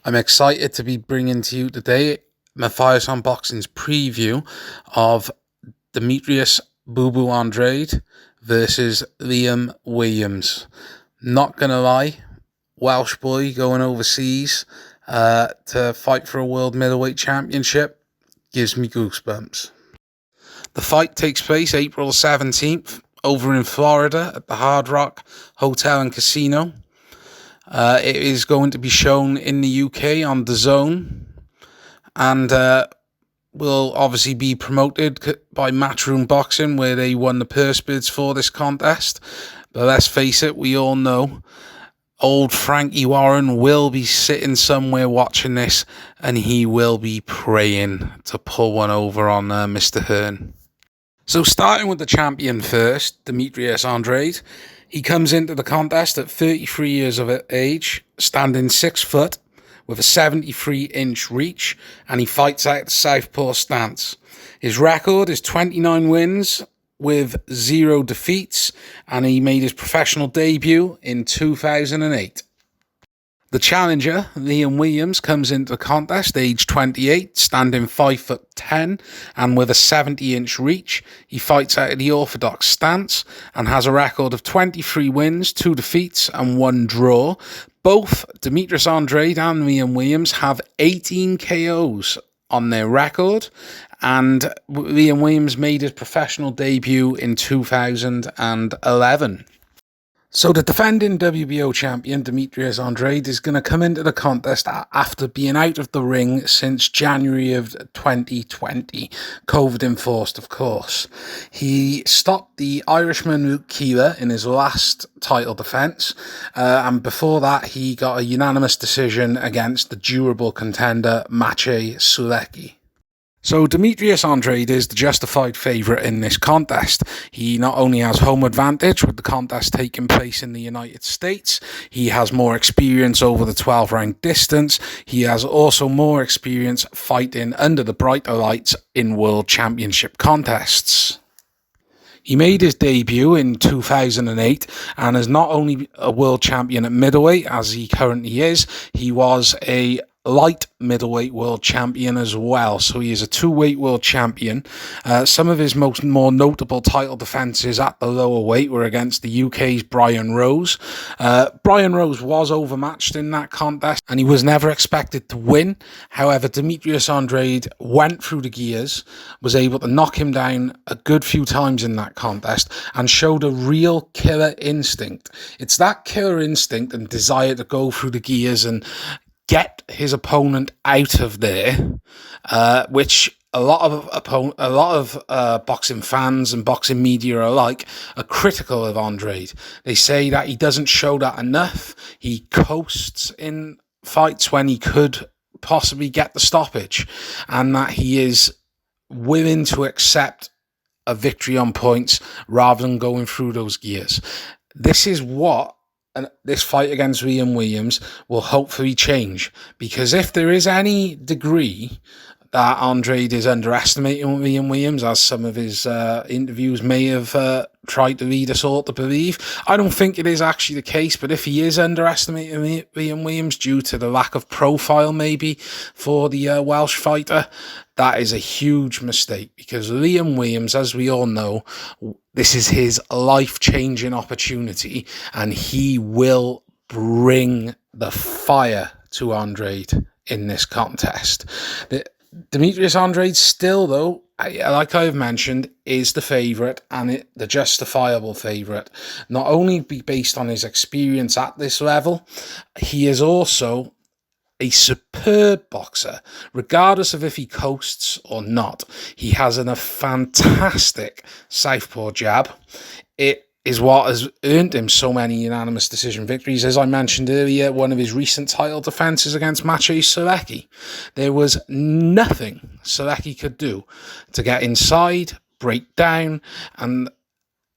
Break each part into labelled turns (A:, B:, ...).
A: I'm excited to be bringing to you today Matthias Unboxing's preview of Demetrius Boo Boo Andrade versus Liam Williams. Not gonna lie, Welsh boy going overseas to fight for a world middleweight championship gives me goosebumps. The fight takes place April 17th over in Florida at the Hard Rock Hotel and Casino. It is going to be shown in the UK on DAZN, and will obviously be promoted by Matchroom Boxing, where they won the purse bids for this contest. But let's face it, we all know old Frankie Warren will be sitting somewhere watching this, and he will be praying to pull one over on Mr. Hearn. So starting with the champion first, Demetrius Andrade. He comes into the contest at 33 years of age, standing 6 foot, with a 73-inch reach, and he fights out the southpaw stance. His record is 29 wins with 0 defeats, and he made his professional debut in 2008. The challenger, Liam Williams, comes into the contest age 28, standing 5'10", and with a 70-inch reach. He fights out of the orthodox stance and has a record of 23 wins, 2 defeats and 1 draw. Both Demetrius Andrade and Liam Williams have 18 KOs on their record, and Liam Williams made his professional debut in 2011. So the defending WBO champion, Demetrius Andrade, is going to come into the contest after being out of the ring since January of 2020, COVID enforced, of course. He stopped the Irishman Luke Keeler in his last title defence, and before that he got a unanimous decision against the durable contender Maciej Sulecki. So Demetrius Andrade is the justified favourite in this contest. He not only has home advantage with the contest taking place in the United States, he has more experience over the 12-round distance. He has also more experience fighting under the brighter lights in World Championship contests. He made his debut in 2008 and is not only a world champion at middleweight, as he currently is, he was a light middleweight world champion as well, so he is a 2-weight world champion. Some of his more notable title defences at the lower weight were against the UK's Brian Rose. Brian Rose was overmatched in that contest and he was never expected to win. However, Demetrius Andrade went through the gears, was able to knock him down a good few times in that contest and showed a real killer instinct. It's that killer instinct and desire to go through the gears and get his opponent out of there, which a lot of boxing fans and boxing media alike are critical of Andrade. They say that he doesn't show that enough. He coasts in fights when he could possibly get the stoppage, and that he is willing to accept a victory on points rather than going through those gears. This is what this fight against Liam Williams will hopefully change, because if there is any degree that Andrade is underestimating Liam Williams, as some of his interviews may have tried to lead us all to believe, I don't think it is actually the case. But if he is underestimating Liam Williams due to the lack of profile maybe for the Welsh fighter, that is a huge mistake, because Liam Williams, as we all know, this is his life-changing opportunity, and he will bring the fire to Andrade in this contest. Demetrius Andrade still, though, like I've mentioned, is the favourite, and the justifiable favourite. Not only based on his experience at this level, he is also a superb boxer, regardless of if he coasts or not. He has a fantastic southpaw jab. It is what has earned him so many unanimous decision victories. As I mentioned earlier, one of his recent title defences against Maciej Sulecki, there was nothing Sulecki could do to get inside, break down, and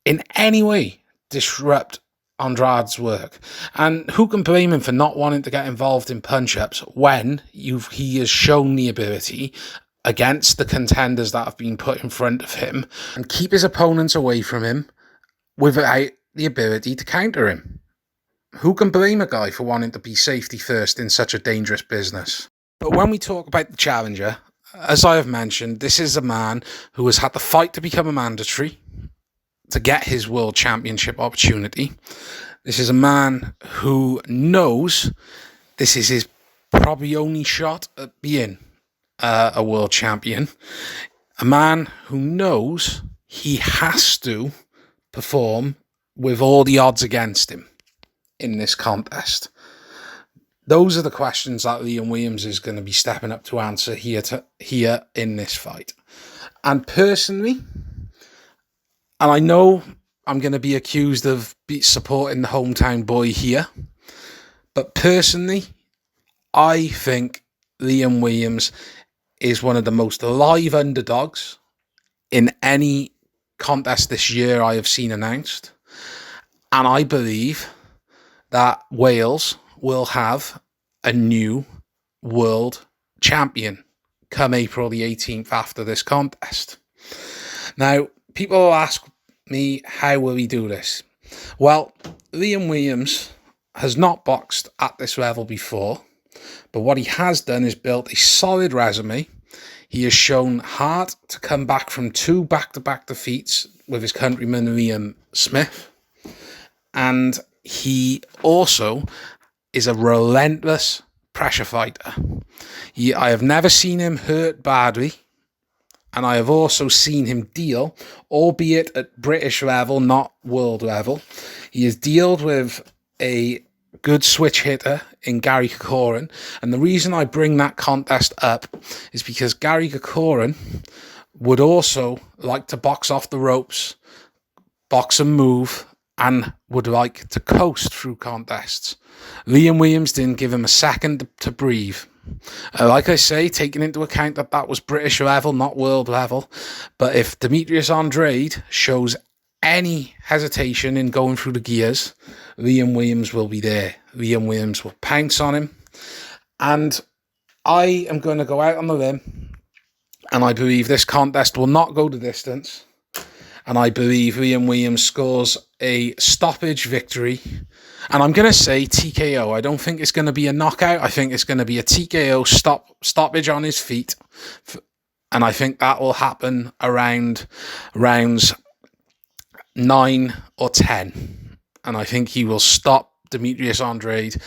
A: in any way disrupt Andrade's work. And who can blame him for not wanting to get involved in punch-ups when he has shown the ability against the contenders that have been put in front of him and keep his opponents away from him without the ability to counter him? who can blame a guy for wanting to be safety first in such a dangerous business? But when we talk about the challenger, as I have mentioned, this is a man who has had to fight to become a mandatory to get his world championship opportunity. This is a man who knows this is his probably only shot at being a world champion. A man who knows he has to perform with all the odds against him in this contest. Those are the questions that Liam Williams is going to be stepping up to answer here in this fight. And personally, and I know I'm going to be accused of supporting the hometown boy here, but personally, I think Liam Williams is one of the most live underdogs in any contest this year I have seen announced. And I believe that Wales will have a new world champion come April the 18th after this contest. Now, people will ask me, how will he do this? Well, Liam Williams has not boxed at this level before, but what he has done is built a solid resume. He has shown heart to come back from 2 back-to-back defeats with his countryman Liam Smith, and he also is a relentless pressure fighter. I have never seen him hurt badly, and I have also seen him deal, albeit at British level, not world level. He has dealt with a good switch hitter in Gary Corcoran, and the reason I bring that contest up is because Gary Corcoran would also like to box off the ropes, box and move, and would like to coast through contests. Liam Williams didn't give him a second to breathe. Like I say, taking into account that that was British level, not world level, but if Demetrius Andrade shows any hesitation in going through the gears, Liam Williams will be there. Liam Williams will pounce on him. And I am going to go out on the limb, and I believe this contest will not go the distance. And I believe Liam Williams scores a stoppage victory. And I'm going to say TKO. I don't think it's going to be a knockout. I think it's going to be a TKO stoppage on his feet. And I think that will happen around rounds 9 or 10. And I think he will stop Demetrius Andrade.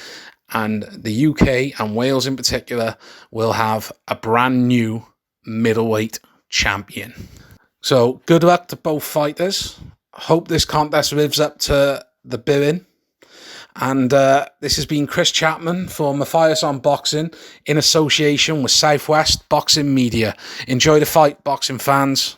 A: And the UK and Wales in particular will have a brand new middleweight champion. So good luck to both fighters. Hope this contest lives up to the billing. And this has been Chris Chapman for Matthias on Boxing in association with Southwest Boxing Media. Enjoy the fight, boxing fans.